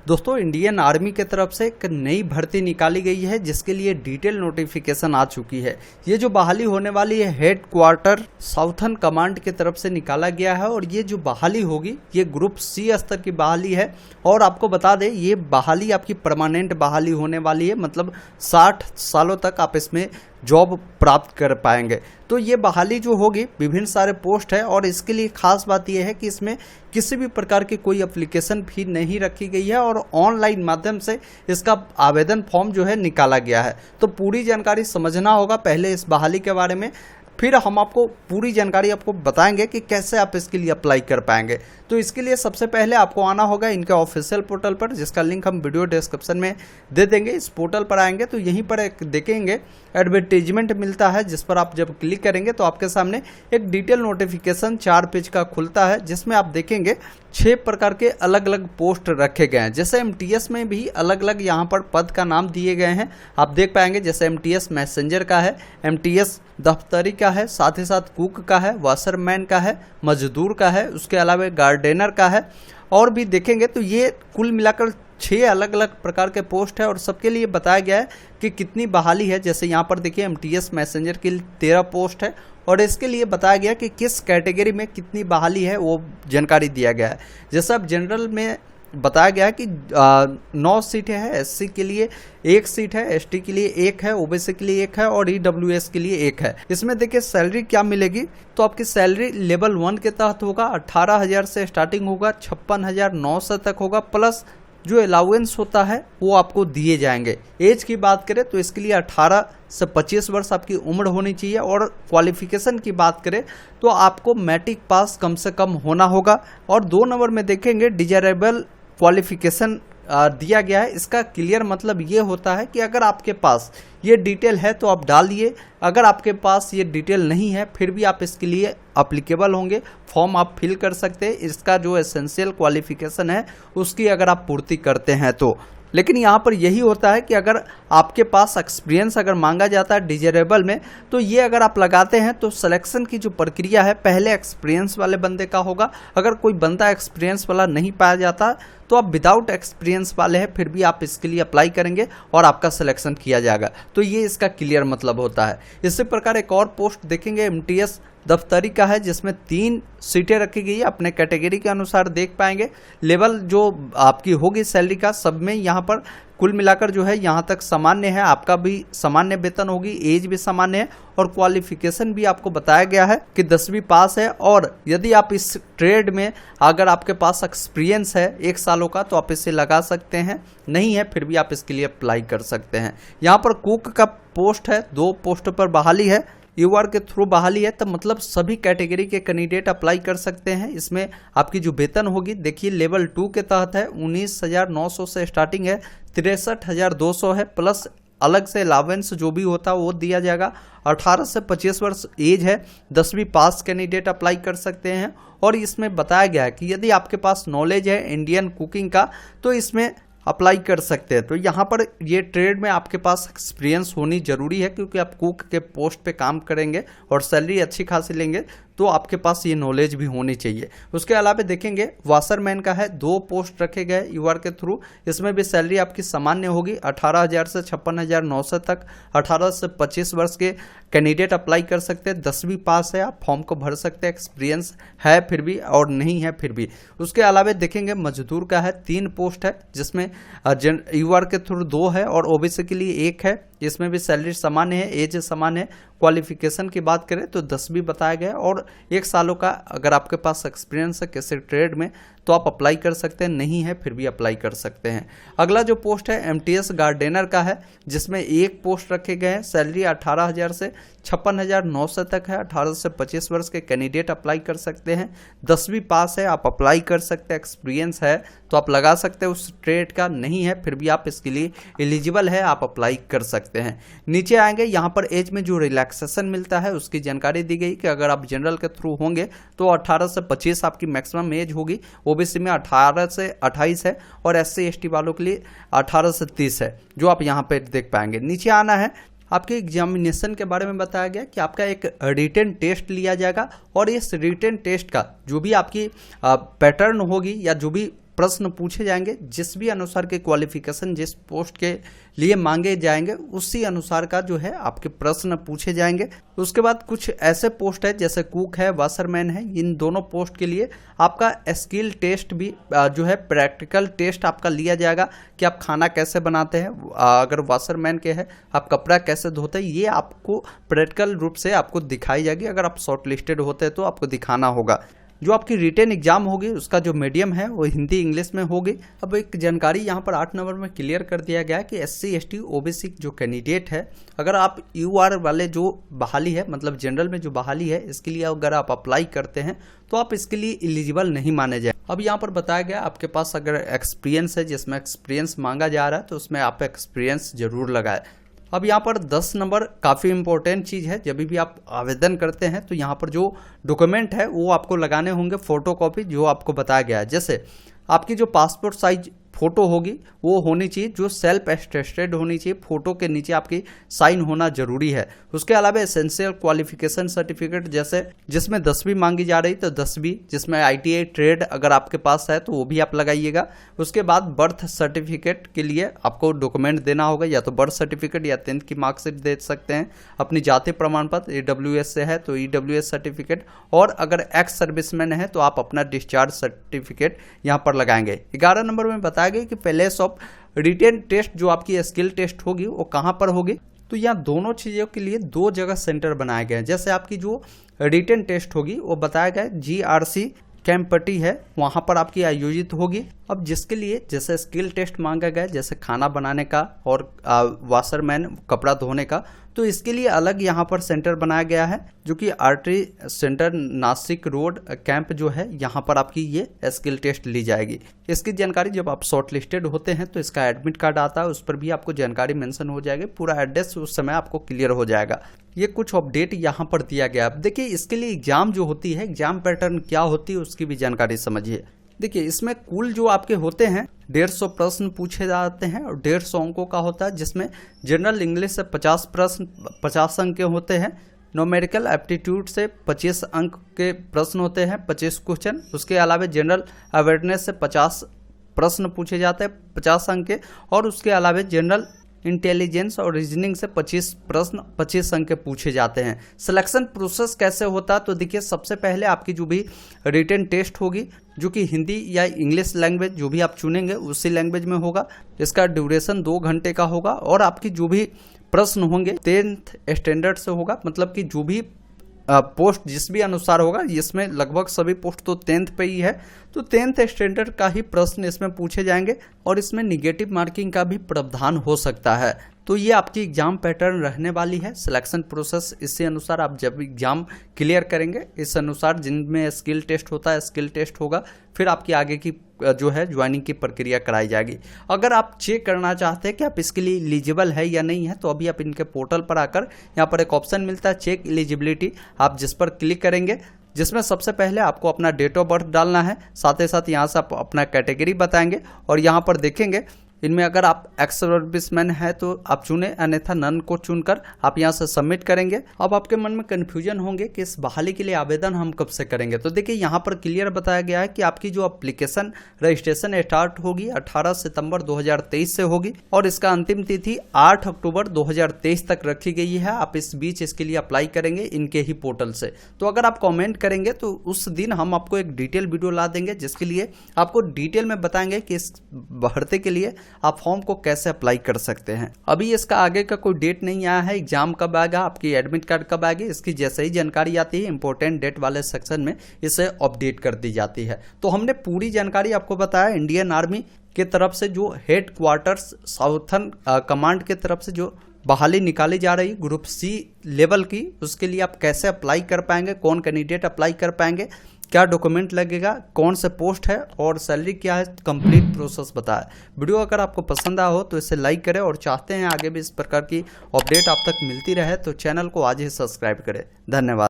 दोस्तों Indian army के तरफ से एक नई भर्ती निकाली गई है जिसके लिए डिटेल नोटिफिकेशन आ चुकी है। ये जो बहाली होने वाली है हेड क्वार्टर साउथर्न कमांड की तरफ से निकाला गया है और ये जो बहाली होगी ये ग्रुप सी स्तर की बहाली है। और आपको बता दें ये बहाली आपकी परमानेंट बहाली होने वाली है, मतलब 60 सालों तक आप इसमें जॉब प्राप्त कर पाएंगे। तो ये बहाली जो होगी विभिन्न सारे पोस्ट है और इसके लिए खास बात यह है कि इसमें किसी भी प्रकार की कोई एप्लीकेशन फी नहीं रखी गई है और ऑनलाइन माध्यम से इसका आवेदन फॉर्म जो है निकाला गया है। तो पूरी जानकारी समझना होगा पहले इस बहाली के बारे में, फिर हम आपको पूरी जानकारी आपको बताएंगे कि कैसे आप इसके लिए अप्लाई कर पाएंगे। तो इसके लिए सबसे पहले आपको आना होगा इनके ऑफिशियल पोर्टल पर, जिसका लिंक हम वीडियो डिस्क्रिप्शन में दे देंगे। इस पोर्टल पर आएंगे तो यहीं पर एक देखेंगे एडवर्टीजमेंट मिलता है, जिस पर आप जब क्लिक करेंगे तो आपके सामने एक डिटेल नोटिफिकेशन 4 पेज का खुलता है, जिसमें आप देखेंगे 6 प्रकार के अलग अलग पोस्ट रखे गए हैं। जैसे एमटीएस में भी अलग अलग यहाँ पर पद का नाम दिए गए हैं, आप देख पाएंगे। जैसे एमटीएस मैसेंजर का है, एमटीएस दफ्तरी का है, साथ ही साथ कुक का है, वाशरमैन का है, मजदूर का है, उसके अलावा गार्डनर का है और भी देखेंगे तो ये कुल मिलाकर 6 अलग अलग प्रकार के पोस्ट है और सबके लिए बताया गया है कि कितनी बहाली है। जैसे यहाँ पर देखिए एमटीएस मैसेंजर के लिए 13 पोस्ट है और इसके लिए बताया गया कि किस कैटेगरी में कितनी बहाली है वो जानकारी दिया गया है। जैसे अब जनरल में बताया गया है कि 9 सीटें हैं, एससी के लिए 1 सीट है, एसटी के लिए 1 है, ओबीसी के लिए 1 है और ईडब्ल्यूएस के लिए 1 है। इसमें देखिए सैलरी क्या मिलेगी, तो आपकी सैलरी लेवल 1 के तहत होगा 18,000 से स्टार्टिंग होगा, 56,900 तक होगा, प्लस जो अलाउंस होता है वो आपको दिए जाएंगे। एज की बात करें तो इसके लिए 18 से 25 वर्ष आपकी उम्र होनी चाहिए और क्वालिफिकेशन की बात करें तो आपको मैट्रिक पास कम से कम होना होगा। और 2 नंबर में देखेंगे डिजायरेबल क्वालिफिकेशन दिया गया है। इसका क्लियर मतलब ये होता है कि अगर आपके पास ये डिटेल है तो आप डालिए, अगर आपके पास ये डिटेल नहीं है फिर भी आप इसके लिए अप्लीकेबल होंगे, फॉर्म आप फिल कर सकते हैं। इसका जो एसेंशियल क्वालिफिकेशन है उसकी अगर आप पूर्ति करते हैं तो। लेकिन यहाँ पर यही होता है कि अगर आपके पास एक्सपीरियंस अगर मांगा जाता है डिजायरेबल में तो ये अगर आप लगाते हैं तो सिलेक्शन की जो प्रक्रिया है पहले एक्सपीरियंस वाले बंदे का होगा। अगर कोई बंदा एक्सपीरियंस वाला नहीं पाया जाता तो आप विदाउट एक्सपीरियंस वाले हैं फिर भी आप इसके लिए अप्लाई करेंगे और आपका सिलेक्शन किया जाएगा। तो ये इसका क्लियर मतलब होता है। इसी प्रकार एक और पोस्ट देखेंगे एमटीएस दफ्तरी का है, जिसमें 3 सीटें रखी गई है, अपने कैटेगरी के अनुसार देख पाएंगे। लेवल जो आपकी होगी सैलरी का सब में यहाँ पर कुल मिलाकर जो है यहाँ तक सामान्य है, आपका भी सामान्य वेतन होगी, एज भी सामान्य है और क्वालिफिकेशन भी आपको बताया गया है कि 10वीं पास है। और यदि आप इस ट्रेड में अगर आपके पास एक्सपीरियंस है 1 सालों का तो आप इसे लगा सकते हैं, नहीं है फिर भी आप इसके लिए अप्लाई कर सकते हैं। यहाँ पर कुक का पोस्ट है, 2 पोस्ट पर बहाली है, यूआर के थ्रू बहाली है, तब मतलब सभी कैटेगरी के कैंडिडेट अप्लाई कर सकते हैं। इसमें आपकी जो वेतन होगी देखिए लेवल 2 के तहत है, 19,900 से स्टार्टिंग है, 63,200 है, प्लस अलग से अलावेंस जो भी होता है वो दिया जाएगा। 18 से 25 वर्ष एज है, 10वीं पास कैंडिडेट अप्लाई कर सकते हैं। और इसमें बताया गया है कि यदि आपके पास नॉलेज है इंडियन कुकिंग का तो इसमें अप्लाई कर सकते हैं। तो यहाँ पर ये ट्रेड में आपके पास एक्सपीरियंस होनी जरूरी है, क्योंकि आप कुक के पोस्ट पे काम करेंगे और सैलरी अच्छी खासी लेंगे तो आपके पास ये नॉलेज भी होनी चाहिए। उसके अलावा देखेंगे वाशरमैन का है, 2 पोस्ट रखे गए यूआर के थ्रू, इसमें भी सैलरी आपकी सामान्य होगी 18,000 से 56,900 तक। 18 से 25 वर्ष के कैंडिडेट अप्लाई कर सकते हैं, 10वीं पास है, आप फॉर्म को भर सकते हैं, एक्सपीरियंस है फिर भी और नहीं है फिर भी। उसके अलावा देखेंगे मजदूर का है, 3 पोस्ट है, जिसमें यूआर के थ्रू 2 है और ओबीसी के लिए 1 है। इसमें भी सैलरी सामान्य है, एज सामान्य है। क्वालिफिकेशन की बात करें तो 10वीं बताया गया और 1 सालों का अगर आपके पास एक्सपीरियंस है किसी ट्रेड में तो आप अप्लाई कर सकते हैं, नहीं है फिर भी अप्लाई कर सकते हैं। अगला जो पोस्ट है एमटीएस गार्डनर का है, जिसमें 1 पोस्ट रखे गए हैं, सैलरी 18,000 से 56,900 तक है। 18 से 25 वर्ष के कैंडिडेट अप्लाई कर सकते हैं, 10वीं पास है, आप अप्लाई कर सकते हैं, एक्सपीरियंस है तो आप लगा सकते हैं उस ट्रेड का, नहीं है फिर भी आप इसके लिए एलिजिबल है, आप अप्लाई कर सकते हैं। नीचे आएंगे यहाँ पर एज में जो रिलैक्सेशन मिलता है उसकी जानकारी दी गई कि अगर आप जनरल के थ्रू होंगे तो 18 से 25 आपकी मैक्सिमम एज होगी, ओबीसी में 18 से 28 है और एससी एसटी वालों के लिए 18 से 30 है, जो आप यहाँ पे देख पाएंगे। नीचे आना है, आपके एग्जामिनेशन के बारे में बताया गया कि आपका एक रिटन टेस्ट लिया जाएगा और इस रिटन टेस्ट का जो भी आपकी पैटर्न होगी या जो भी प्रश्न पूछे जाएंगे, जिस भी अनुसार के क्वालिफिकेशन जिस पोस्ट के लिए मांगे जाएंगे उसी अनुसार का जो है आपके प्रश्न पूछे जाएंगे। उसके बाद कुछ ऐसे पोस्ट है जैसे कुक है, वाशरमैन है, इन दोनों पोस्ट के लिए आपका स्किल टेस्ट भी जो है प्रैक्टिकल टेस्ट आपका लिया जाएगा कि आप खाना कैसे बनाते हैं, अगर वाशरमैन के है आप कपड़ा कैसे धोते हैं, ये आपको प्रैक्टिकल रूप से आपको दिखाई जाएगी। अगर आप शॉर्ट लिस्टेड होते हैं तो आपको दिखाना होगा। जो आपकी रिटेन एग्जाम होगी उसका जो मीडियम है वो हिंदी इंग्लिश में होगी। अब एक जानकारी यहाँ पर 8 नंबर में क्लियर कर दिया गया है कि SC ST OBC जो कैंडिडेट है, अगर आप UR वाले जो बहाली है मतलब जनरल में जो बहाली है इसके लिए अगर आप अप्लाई करते हैं तो आप इसके लिए एलिजिबल नहीं माने जाए। अब यहाँ पर बताया गया आपके पास अगर एक्सपीरियंस है, जिसमें एक्सपीरियंस मांगा जा रहा है तो उसमें आप एक्सपीरियंस जरूर लगाए। अब यहाँ पर 10 नंबर काफ़ी इंपॉर्टेंट चीज़ है, जब भी आप आवेदन करते हैं तो यहाँ पर जो डॉक्यूमेंट है वो आपको लगाने होंगे फोटोकॉपी, जो आपको बताया गया है। जैसे आपकी जो पासपोर्ट साइज फोटो होगी वो होनी चाहिए, जो सेल्फ अटेस्टेड होनी चाहिए, फोटो के नीचे आपकी साइन होना जरूरी है। उसके अलावा एसेंशियल क्वालिफिकेशन सर्टिफिकेट जैसे जिसमें 10वीं मांगी जा रही तो 10वीं, जिसमें ITI ट्रेड अगर आपके पास है तो वो भी आप लगाइएगा। उसके बाद बर्थ सर्टिफिकेट के लिए आपको डॉक्यूमेंट देना होगा, या तो बर्थ सर्टिफिकेट या 10th की मार्कशीट दे सकते हैं। अपनी जाति प्रमाण पत्र EWS से है तो EWS सर्टिफिकेट, और अगर एक्स सर्विसमैन है तो आप अपना डिस्चार्ज सर्टिफिकेट यहाँ पर लगाएंगे। 11 नंबर में बताया गया कि प्लेस ऑफ रिटेन टेस्ट जो आपकी स्किल टेस्ट होगी वो कहां पर होगी, तो यहाँ दोनों चीजों के लिए 2 जगह सेंटर बनाए गए हैं। जैसे आपकी जो रिटेन टेस्ट होगी वो बताया गया GRC कैंपटी है, वहां पर आपकी आयोजित होगी। अब जिसके लिए जैसे स्किल टेस्ट मांगा गया जैसे खाना बनाने का और वाशरमैन कपड़ा धोने का, तो इसके लिए अलग यहाँ पर सेंटर बनाया गया है जो कि artery centre Nashik road camp जो है, यहाँ पर आपकी ये स्किल टेस्ट ली जाएगी। इसकी जानकारी जब आप शॉर्ट लिस्टेड होते हैं तो इसका एडमिट कार्ड आता है, उस पर भी आपको जानकारी मेंशन हो जाएगी, पूरा एड्रेस उस समय आपको क्लियर हो जाएगा। ये कुछ अपडेट यहाँ पर दिया गया। अब देखिए इसके लिए एग्जाम जो होती है, एग्जाम पैटर्न क्या होती है उसकी भी जानकारी समझिए। देखिए इसमें कुल जो आपके होते हैं 150 प्रश्न पूछे जाते हैं और 150 अंकों का होता है, जिसमें जनरल इंग्लिश से 50 प्रश्न 50 अंक के होते हैं, न्यूमेरिकल एप्टीट्यूड से 25 अंक के प्रश्न होते हैं, 25 क्वेश्चन। उसके अलावा जनरल अवेयरनेस से 50 प्रश्न पूछे जाते हैं 50 अंक के, और उसके अलावा जनरल इंटेलिजेंस और रीजनिंग से 25 प्रश्न 25 अंक के पूछे जाते हैं। सिलेक्शन प्रोसेस कैसे होता है, तो देखिए सबसे पहले आपकी जो भी रिटन टेस्ट होगी जो कि हिंदी या इंग्लिश लैंग्वेज जो भी आप चुनेंगे उसी लैंग्वेज में होगा। इसका ड्यूरेशन 2 घंटे का होगा, और आपकी जो भी प्रश्न होंगे 10th स्टैंडर्ड से होगा, मतलब कि जो भी पोस्ट जिस भी अनुसार होगा, इसमें लगभग सभी पोस्ट तो 10th पे ही है, तो 10th स्टैंडर्ड का ही प्रश्न इसमें पूछे जाएंगे, और इसमें निगेटिव मार्किंग का भी प्रावधान हो सकता है। तो ये आपकी एग्जाम पैटर्न रहने वाली है, सिलेक्शन प्रोसेस इसी अनुसार आप जब एग्जाम क्लियर करेंगे इस अनुसार, जिनमें स्किल टेस्ट होता है स्किल टेस्ट होगा, फिर आपकी आगे की जो है ज्वाइनिंग की प्रक्रिया कराई जाएगी। अगर आप चेक करना चाहते हैं कि आप इसके लिए एलिजिबल है या नहीं है, तो अभी आप इनके पोर्टल पर आकर यहाँ पर एक ऑप्शन मिलता है चेक एलिजिबिलिटी, आप जिस पर क्लिक करेंगे, जिसमें सबसे पहले आपको अपना डेट ऑफ बर्थ डालना है, साथ ही साथ यहाँ से आप अपना कैटेगरी बताएंगे, और यहाँ पर देखेंगे इनमें अगर आप एक्स सर्विसमैन है तो आप चुने, अन्यथा नन को चुनकर आप यहाँ से सबमिट करेंगे। अब आपके मन में कंफ्यूजन होंगे कि इस बहाली के लिए आवेदन हम कब से करेंगे, तो देखिए यहाँ पर क्लियर बताया गया है कि आपकी जो एप्लीकेशन रजिस्ट्रेशन स्टार्ट होगी 18 सितंबर 2023 से होगी, और इसका अंतिम तिथि 8 अक्टूबर 2023 तक रखी गई है। आप इस बीच इसके लिए अप्लाई करेंगे इनके ही पोर्टल से। तो अगर आप कॉमेंट करेंगे तो उस दिन हम आपको एक डिटेल वीडियो ला देंगे, जिसके लिए आपको डिटेल में बताएंगे कि इस भर्ती के लिए आप फॉर्म को कैसे अप्लाई कर सकते हैं। अभी इसका आगे का कोई डेट नहीं आया है, एग्जाम कब आएगा, आपकी एडमिट कार्ड कब आएगी, इसकी जैसे ही जानकारी आती है इंपॉर्टेंट डेट वाले सेक्शन में इसे अपडेट कर दी जाती है। तो हमने पूरी जानकारी आपको बताया इंडियन आर्मी के तरफ से जो हेड क्वार्टर्स साउथर्न कमांड के तरफ से जो बहाली निकाली जा रही ग्रुप C लेवल की, उसके लिए आप कैसे अप्लाई कर पाएंगे, कौन कैंडिडेट अप्लाई कर पाएंगे, क्या डॉक्यूमेंट लगेगा, कौन से पोस्ट है और सैलरी क्या है, कंप्लीट प्रोसेस बताया। वीडियो अगर आपको पसंद आया हो तो इसे लाइक करें, और चाहते हैं आगे भी इस प्रकार की अपडेट आप तक मिलती रहे तो चैनल को आज ही सब्सक्राइब करें। धन्यवाद।